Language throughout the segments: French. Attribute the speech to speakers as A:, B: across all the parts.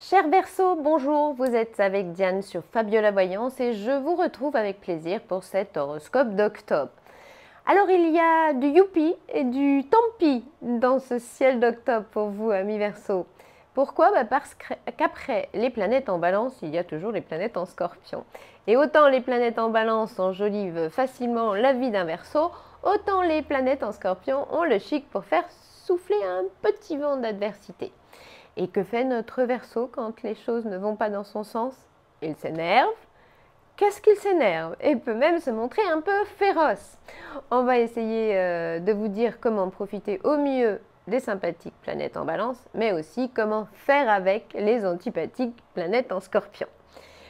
A: Chers Verseaux, bonjour, vous êtes avec Diane sur Fabiola Voyance et je vous retrouve avec plaisir pour cet horoscope d'octobre. Alors il y a du youpi et du tant pis dans ce ciel d'octobre pour vous, amis Verseaux. Pourquoi? Parce qu'après les planètes en balance, il y a toujours les planètes en scorpion. Et autant les planètes en balance enjolivent facilement la vie d'un Verseau, autant les planètes en scorpion ont le chic pour faire souffler un petit vent d'adversité. Et que fait notre Verseau quand les choses ne vont pas dans son sens? Il s'énerve. Qu'est-ce qu'il s'énerve? Et peut même se montrer un peu féroce. On va essayer de vous dire comment profiter au mieux des sympathiques planètes en balance, mais aussi comment faire avec les antipathiques planètes en scorpion.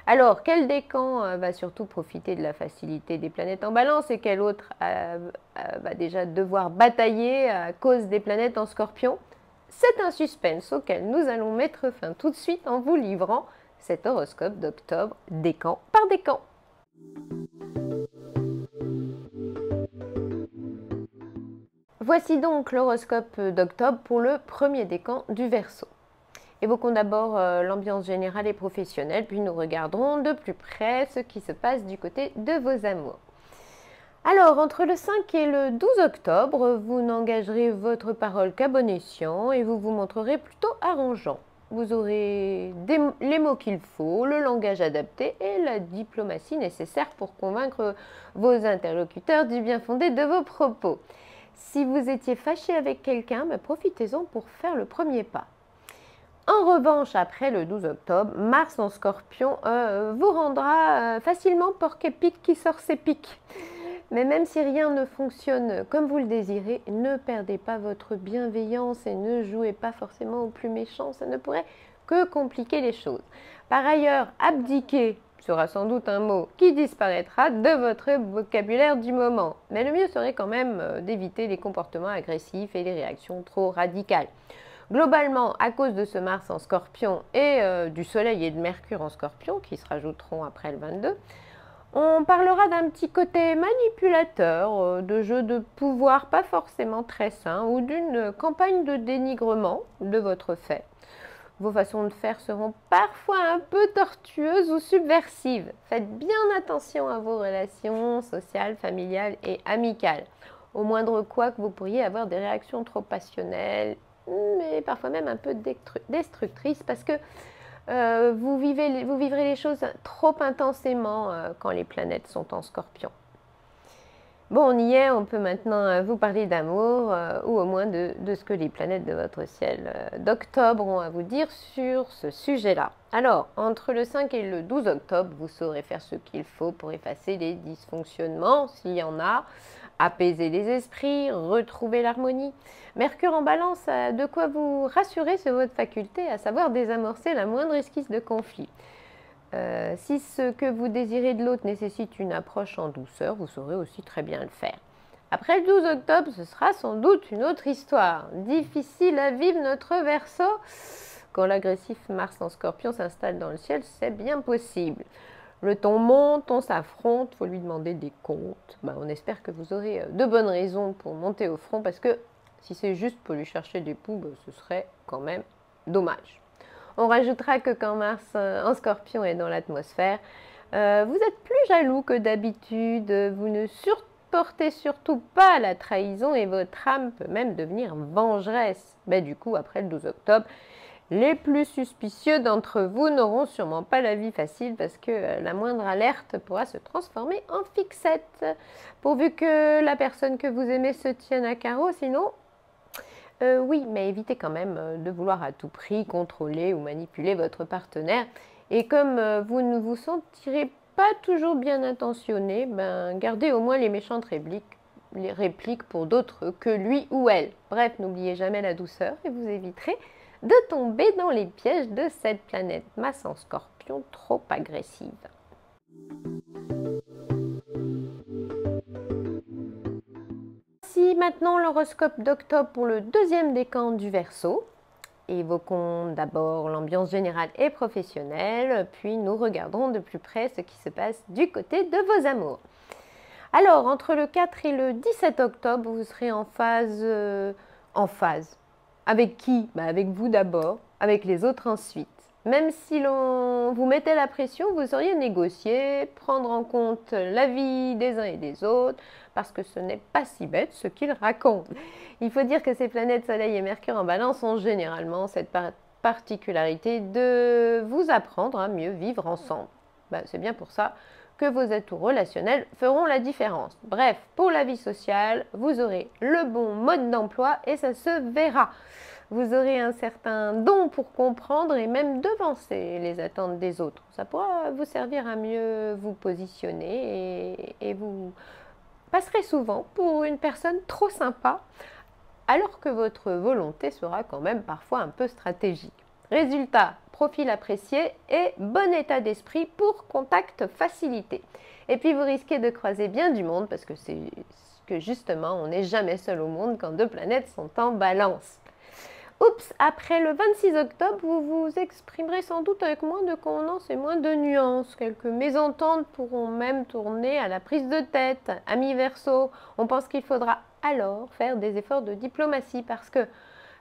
A: Alors, quel décan va surtout profiter de la facilité des planètes en balance et quel autre va déjà devoir batailler à cause des planètes en scorpion? C'est un suspense auquel nous allons mettre fin tout de suite en vous livrant cet horoscope d'octobre, décan par décan. Voici donc l'horoscope d'octobre pour le premier décan du Verseau. Évoquons d'abord l'ambiance générale et professionnelle, puis nous regarderons de plus près ce qui se passe du côté de vos amours. Alors, entre le 5 et le 12 octobre, vous n'engagerez votre parole qu'à bon escient et vous vous montrerez plutôt arrangeant. Vous aurez les mots qu'il faut, le langage adapté et la diplomatie nécessaire pour convaincre vos interlocuteurs du bien fondé de vos propos. Si vous étiez fâché avec quelqu'un, profitez-en pour faire le premier pas. En revanche, après le 12 octobre, Mars en Scorpion vous rendra facilement porc-épic qui sort ses pics. Mais même si rien ne fonctionne comme vous le désirez, ne perdez pas votre bienveillance et ne jouez pas forcément au plus méchant, ça ne pourrait que compliquer les choses. Par ailleurs, abdiquer sera sans doute un mot qui disparaîtra de votre vocabulaire du moment. Mais le mieux serait quand même d'éviter les comportements agressifs et les réactions trop radicales. Globalement, à cause de ce Mars en Scorpion et du Soleil et de Mercure en Scorpion qui se rajouteront après le 22, on parlera d'un petit côté manipulateur, de jeu de pouvoir pas forcément très sain ou d'une campagne de dénigrement de votre fait. Vos façons de faire seront parfois un peu tortueuses ou subversives. Faites bien attention à vos relations sociales, familiales et amicales. Au moindre couac, vous pourriez avoir des réactions trop passionnelles, mais parfois même un peu destructrices parce que vous vivrez les choses trop intensément quand les planètes sont en Scorpion. Bon, on y est, on peut maintenant vous parler d'amour ou au moins de ce que les planètes de votre ciel d'octobre ont à vous dire sur ce sujet-là. Alors, entre le 5 et le 12 octobre, vous saurez faire ce qu'il faut pour effacer les dysfonctionnements, s'il y en a, apaiser les esprits, retrouver l'harmonie. Mercure en balance a de quoi vous rassurer sur votre faculté à savoir désamorcer la moindre esquisse de conflit. Si ce que vous désirez de l'autre nécessite une approche en douceur, vous saurez aussi très bien le faire. Après le 12 octobre, ce sera sans doute une autre histoire. Difficile à vivre notre Verseau. Quand l'agressif Mars en Scorpion s'installe dans le ciel, c'est bien possible. Le ton monte, on s'affronte, il faut lui demander des comptes. On espère que vous aurez de bonnes raisons pour monter au front parce que si c'est juste pour lui chercher des poux, ce serait quand même dommage. On rajoutera que quand Mars en Scorpion est dans l'atmosphère, vous êtes plus jaloux que d'habitude, vous ne supportez surtout pas la trahison et votre âme peut même devenir vengeresse. Du coup, après le 12 octobre, les plus suspicieux d'entre vous n'auront sûrement pas la vie facile parce que la moindre alerte pourra se transformer en fixette. Pourvu que la personne que vous aimez se tienne à carreau, sinon... oui, mais évitez quand même de vouloir à tout prix contrôler ou manipuler votre partenaire. Et comme vous ne vous sentirez pas toujours bien intentionné, gardez au moins les méchantes répliques pour d'autres que lui ou elle. Bref, n'oubliez jamais la douceur et vous éviterez de tomber dans les pièges de cette planète Mars en Scorpion trop agressive. Voici maintenant l'horoscope d'octobre pour le deuxième décan du Verseau. Évoquons d'abord l'ambiance générale et professionnelle, puis nous regarderons de plus près ce qui se passe du côté de vos amours. Alors, entre le 4 et le 17 octobre, vous serez en phase. Avec qui? Avec vous d'abord, avec les autres ensuite. Même si l'on vous mettait la pression, vous sauriez négocier, prendre en compte l'avis des uns et des autres, parce que ce n'est pas si bête ce qu'ils racontent. Il faut dire que ces planètes Soleil et Mercure en Balance ont généralement cette particularité de vous apprendre à mieux vivre ensemble. C'est bien pour ça que vos atouts relationnels feront la différence. Bref, pour la vie sociale, vous aurez le bon mode d'emploi et ça se verra. Vous aurez un certain don pour comprendre et même devancer les attentes des autres. Ça pourra vous servir à mieux vous positionner et vous passerez souvent pour une personne trop sympa, alors que votre volonté sera quand même parfois un peu stratégique. Résultat, profil apprécié et bon état d'esprit pour contact facilité. Et puis vous risquez de croiser bien du monde parce que c'est que justement on n'est jamais seul au monde quand deux planètes sont en balance. Oups, après le 26 octobre, vous vous exprimerez sans doute avec moins de convenance et moins de nuances. Quelques mésententes pourront même tourner à la prise de tête. Amis Verseau, on pense qu'il faudra alors faire des efforts de diplomatie parce que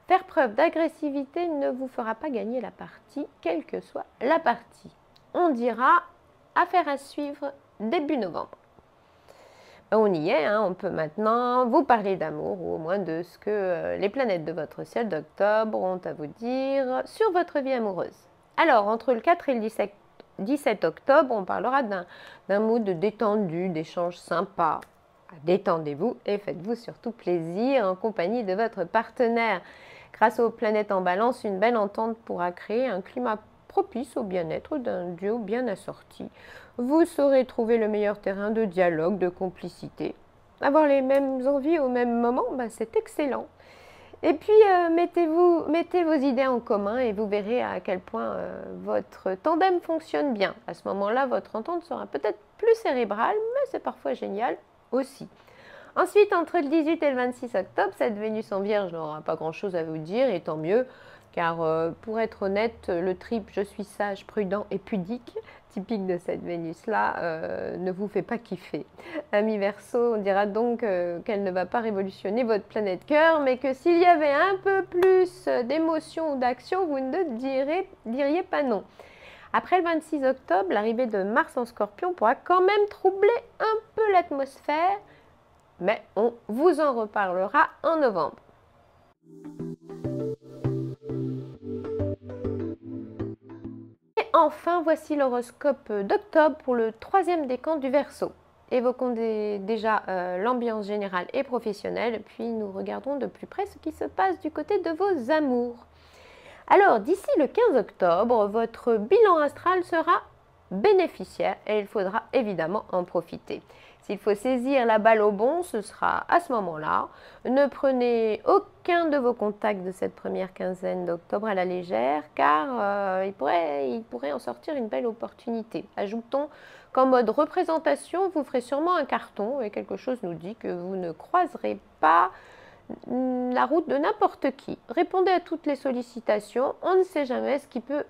A: faire preuve d'agressivité ne vous fera pas gagner la partie, quelle que soit la partie. On dira affaire à suivre début novembre. On y est, on peut maintenant vous parler d'amour ou au moins de ce que les planètes de votre ciel d'octobre ont à vous dire sur votre vie amoureuse. Alors, entre le 4 et le 17 octobre, on parlera d'un mood détendu, d'échanges sympas. Détendez-vous et faites-vous surtout plaisir en compagnie de votre partenaire. Grâce aux planètes en balance, une belle entente pourra créer un climat propice au bien-être d'un duo bien assorti. Vous saurez trouver le meilleur terrain de dialogue, de complicité. Avoir les mêmes envies au même moment, c'est excellent. Et puis, mettez vos idées en commun et vous verrez à quel point votre tandem fonctionne bien. À ce moment-là, votre entente sera peut-être plus cérébrale, mais c'est parfois génial aussi. Ensuite, entre le 18 et le 26 octobre, cette Vénus en Vierge n'aura pas grand-chose à vous dire, et tant mieux, car pour être honnête, le trip « je suis sage, prudent et pudique », typique de cette Vénus-là, ne vous fait pas kiffer. Ami Verseau, on dira donc qu'elle ne va pas révolutionner votre planète cœur, mais que s'il y avait un peu plus d'émotion ou d'action, vous ne diriez pas non. Après le 26 octobre, l'arrivée de Mars en Scorpion pourra quand même troubler un peu l'atmosphère, mais on vous en reparlera en novembre. Et enfin, voici l'horoscope d'octobre pour le 3e décan du Verseau. Évoquons déjà l'ambiance générale et professionnelle, puis nous regardons de plus près ce qui se passe du côté de vos amours. Alors, d'ici le 15 octobre, votre bilan astral sera bénéficiaire et il faudra évidemment en profiter. S'il faut saisir la balle au bond, ce sera à ce moment-là. Ne prenez aucun de vos contacts de cette première quinzaine d'octobre à la légère, car il pourrait en sortir une belle opportunité. Ajoutons qu'en mode représentation, vous ferez sûrement un carton et quelque chose nous dit que vous ne croiserez pas la route de n'importe qui. Répondez à toutes les sollicitations, on ne sait jamais ce qui peut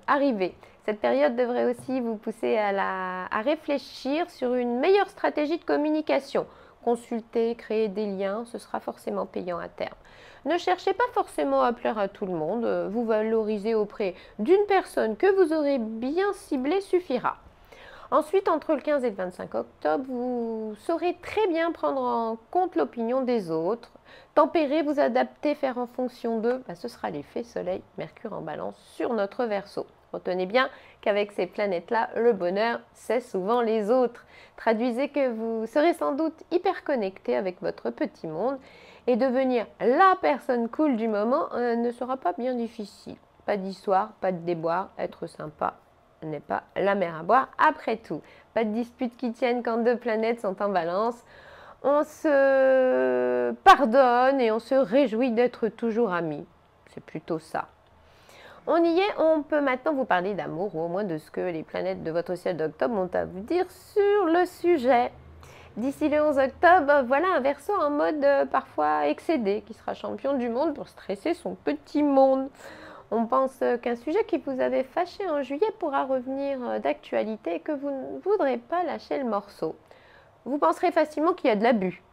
A: arriver. Cette période devrait aussi vous pousser à réfléchir sur une meilleure stratégie de communication. Consulter, créer des liens, ce sera forcément payant à terme. Ne cherchez pas forcément à plaire à tout le monde, vous valoriser auprès d'une personne que vous aurez bien ciblée suffira. Ensuite, entre le 15 et le 25 octobre, vous saurez très bien prendre en compte l'opinion des autres. Tempérer, vous adapter, faire en fonction d'eux, ce sera l'effet Soleil, Mercure en balance sur notre Verseau. Retenez bien qu'avec ces planètes-là, le bonheur, c'est souvent les autres. Traduisez que vous serez sans doute hyper connecté avec votre petit monde et devenir la personne cool du moment ne sera pas bien difficile. Pas d'histoire, pas de déboire, être sympa n'est pas la mer à boire après tout. Pas de disputes qui tiennent quand deux planètes sont en balance. On se pardonne et on se réjouit d'être toujours amis. C'est plutôt ça. On y est, on peut maintenant vous parler d'amour ou au moins de ce que les planètes de votre ciel d'octobre ont à vous dire sur le sujet. D'ici le 11 octobre, voilà un Verseau en mode parfois excédé qui sera champion du monde pour stresser son petit monde. On pense qu'un sujet qui vous avait fâché en juillet pourra revenir d'actualité et que vous ne voudrez pas lâcher le morceau. Vous penserez facilement qu'il y a de l'abus.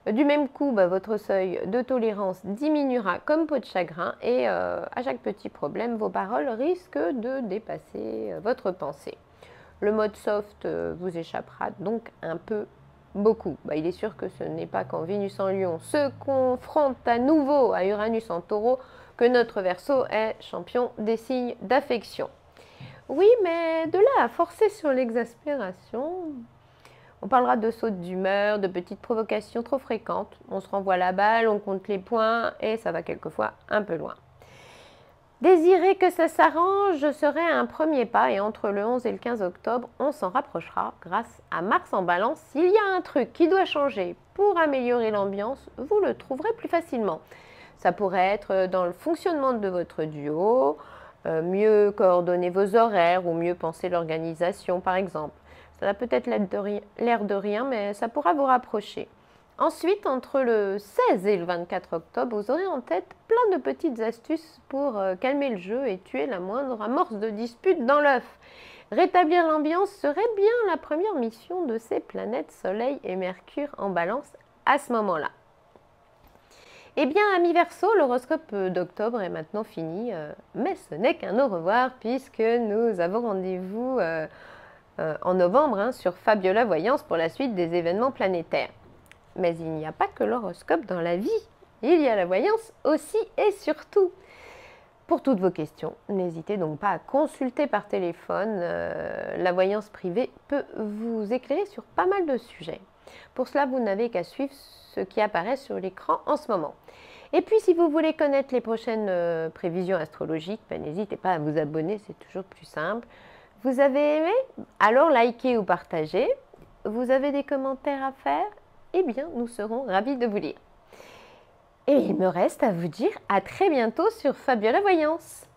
A: Du même coup, votre seuil de tolérance diminuera comme peau de chagrin et à chaque petit problème, vos paroles risquent de dépasser votre pensée. Le mode soft vous échappera donc un peu beaucoup. Il est sûr que ce n'est pas quand Vénus en Lion se confronte à nouveau à Uranus en Taureau que notre Verseau est champion des signes d'affection. Oui, mais de là à forcer sur l'exaspération, on parlera de sautes d'humeur, de petites provocations trop fréquentes. On se renvoie la balle, on compte les points et ça va quelquefois un peu loin. Désirer que ça s'arrange serait un premier pas et entre le 11 et le 15 octobre, on s'en rapprochera grâce à Mars en Balance. S'il y a un truc qui doit changer pour améliorer l'ambiance, vous le trouverez plus facilement. Ça pourrait être dans le fonctionnement de votre duo, mieux coordonner vos horaires ou mieux penser l'organisation par exemple. Ça a peut-être l'air de rien, mais ça pourra vous rapprocher. Ensuite, entre le 16 et le 24 octobre, vous aurez en tête plein de petites astuces pour calmer le jeu et tuer la moindre amorce de dispute dans l'œuf. Rétablir l'ambiance serait bien la première mission de ces planètes Soleil et Mercure en Balance à ce moment-là. Eh bien, amis Verseau, l'horoscope d'octobre est maintenant fini, mais ce n'est qu'un au revoir puisque nous avons rendez-vous en novembre sur Fabiola Voyance pour la suite des événements planétaires. Mais il n'y a pas que l'horoscope dans la vie, il y a la voyance aussi et surtout. Pour toutes vos questions, n'hésitez donc pas à consulter par téléphone. La voyance privée peut vous éclairer sur pas mal de sujets. Pour cela, vous n'avez qu'à suivre ce qui apparaît sur l'écran en ce moment. Et puis, si vous voulez connaître les prochaines prévisions astrologiques, n'hésitez pas à vous abonner, c'est toujours plus simple. Vous avez aimé? Alors likez ou partagez. Vous avez des commentaires à faire? Eh bien, nous serons ravis de vous lire. Et il me reste à vous dire à très bientôt sur Fabiola Voyance.